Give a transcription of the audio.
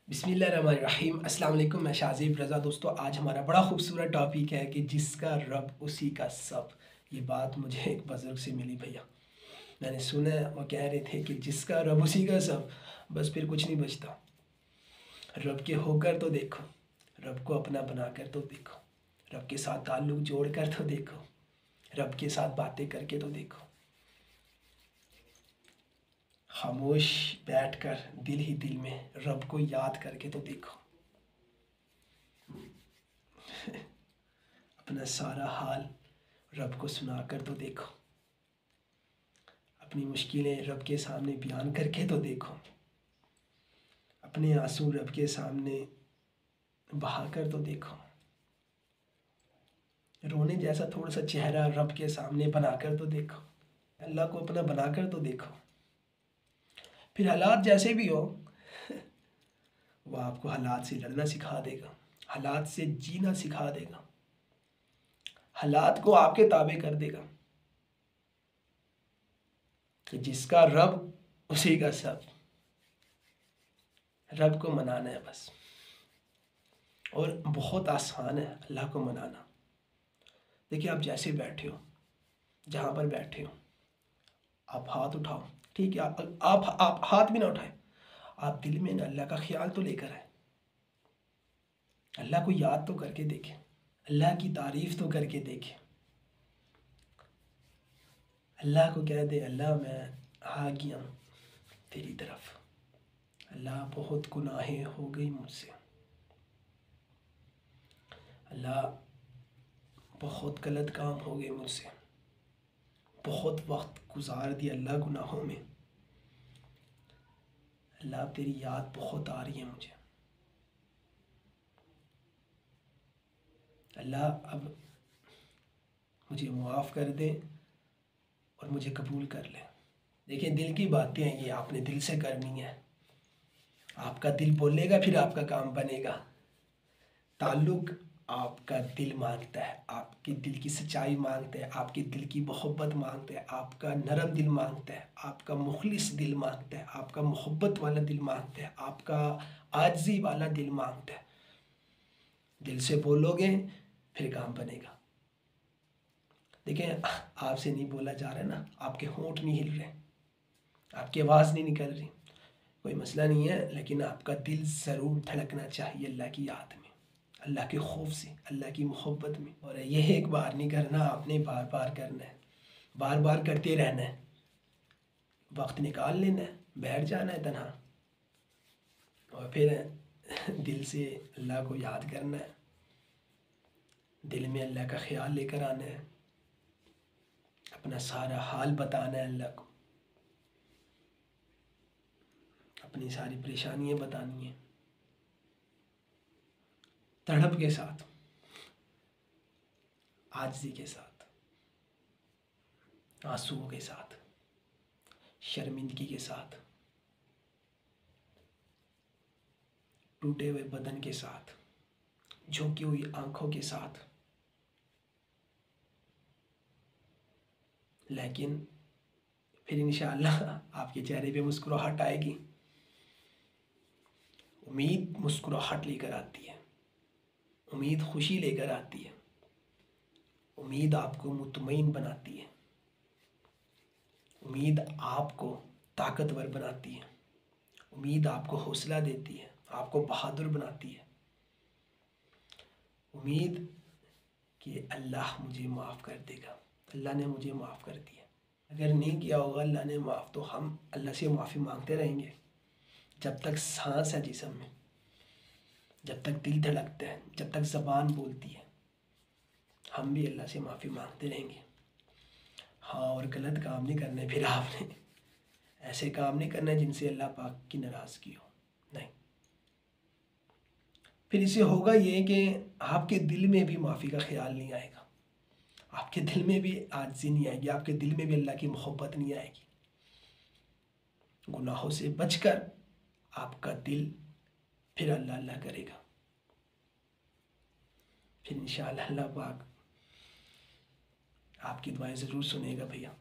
بسم اللہ الرحمن الرحیم۔ السلام علیکم، میں شاہزیب رضا۔ دوستو، آج ہمارا بڑا خوبصورت ٹاپک ہے کہ جس کا رب اسی کا سب۔ یہ بات مجھے ایک بزرگ سے ملی بھیا، میں نے سنا، وہ کہہ رہے تھے کہ جس کا رب اسی کا سب، بس پھر کچھ نہیں بچتا۔ رب کے ہو کر تو دیکھو، رب کو اپنا بنا کر تو دیکھو، رب کے ساتھ تعلق جوڑ کر تو دیکھو، رب کے ساتھ باتیں کر کے تو دیکھو، خاموش بیٹھ کر دل ہی دل میں رب کو یاد کر کے تو دیکھو، اپنا سارا حال رب کو سنا کر تو دیکھو، اپنی مشکلیں رب کے سامنے بیان کر کے تو دیکھو، اپنے آنسو رب کے سامنے بہا کر تو دیکھو، رونے جیسا تھوڑا سا چہرہ رب کے سامنے بنا کر تو دیکھو، اللہ کو اپنا بنا کر تو دیکھو۔ پھر حالات جیسے بھی ہو، وہ آپ کو حالات سے لڑنا سکھا دے گا، حالات سے جینا سکھا دے گا، حالات کو آپ کے تابع کر دے گا کہ جس کا رب اسی کا سب۔ رب کو منانا ہے بس، اور بہت آسان ہے اللہ کو منانا۔ دیکھیں، آپ جیسے بیٹھے ہو، جہاں پر بیٹھے ہو، آپ ہاتھ اٹھاؤ، ٹھیک ہے؟ آپ ہاتھ بھی نہ اٹھائیں، آپ دل میں اللہ کا خیال تو لے کر آئیں، اللہ کو یاد تو کر کے دیکھیں، اللہ کی تعریف تو کر کے دیکھیں، اللہ کو کہہ دے اللہ میں آ گیا ہوں تیری طرف، اللہ بہت گناہیں ہو گئی مجھ سے، اللہ بہت غلط کام ہو گئے مجھ سے، بہت وقت گزار دیا اللہ گناہوں میں، اللہ اب تیری یاد بہت آ رہی ہے مجھے، اللہ اب مجھے معاف کر دے اور مجھے قبول کر لے۔ دیکھیں، دل کی باتیں ہیں، یہ آپ نے دل سے کرنی ہے۔ آپ کا دل بولے گا، پھر آپ کا کام بنے گا۔ تعلق آپ کا دل مانگتا ہے، آپ کے دل کی سچائی مانگتا ہے، آپ کے دل کی محبت مانگتا ہے، آپ کا نرم دل مانگتا ہے، آپ کا مخلص دل مانگتا ہے، آپ کا محبت والا دل مانگتا ہے، آپ کا عاجزی والا دل مانگتا ہے۔ دل سے بولو گے، پھر کام بنے گا۔ دیکھیں، آپ سے نہیں بولا جا رہا ہے نا، آپ کے ہونٹ نہیں ہل رہے، آپ کی آواز نہیں نکل رہی، کوئی مسئلہ نہیں ہے، لیکن آپ کا دل ضرور دھڑکنا چاہیے اللہ کی یاد میں، اللہ کے خوف سے، اللہ کی محبت میں۔ اور یہ ایک بار نہیں کرنا، آپ نے بار بار کرنا ہے، بار بار کرتے رہنا ہے، وقت نکال لینا ہے، بیٹھ جانا ہے تنہا، اور پھر دل سے اللہ کو یاد کرنا ہے، دل میں اللہ کا خیال لے کر آنا ہے، اپنا سارا حال بتانا ہے اللہ کو، اپنی ساری پریشانیاں بتانی ہیں، تڑپ کے ساتھ، عاجزی کے ساتھ، آنسوؤں کے ساتھ، شرمندگی کے ساتھ، ٹوٹے ہوئے بدن کے ساتھ، جھنکی ہوئی آنکھوں کے ساتھ، لیکن پھر انشاءاللہ آپ کے چہرے پہ مسکراہٹ آئے گی۔ امید مسکراہٹ لے کر آتی ہے، امید خوشی لے کر آتی ہے، امید آپ کو مطمئن بناتی ہے، امید آپ کو طاقتور بناتی ہے، امید آپ کو حوصلہ دیتی ہے، آپ کو بہادر بناتی ہے، امید کہ اللہ مجھے معاف کر دے گا، اللہ نے مجھے معاف کر دیا۔ اگر نہیں کیا ہوگا اللہ نے معاف، تو ہم اللہ سے معافی مانگتے رہیں گے جب تک سانس ہے جسم میں، جب تک دل دھڑکتا ہے، جب تک زبان بولتی ہے، ہم بھی اللہ سے معافی مانگتے رہیں گے۔ ہاں، اور غلط کام نہیں کرنے، پھر آپ نے ایسے کام نہیں کرنا جن سے اللہ پاک کی ناراضگی ہو، نہیں۔ پھر اسے ہوگا یہ کہ آپ کے دل میں بھی معافی کا خیال نہیں آئے گا، آپ کے دل میں بھی عاجزی نہیں آئے گی، آپ کے دل میں بھی اللہ کی محبت نہیں آئے گی۔ گناہوں سے بچ کر آپ کا دل پھر اللہ اللہ کرے گا، پھر انشاءاللہ اللہ پاک آپ کی دعائیں ضرور سنے گا بھیا۔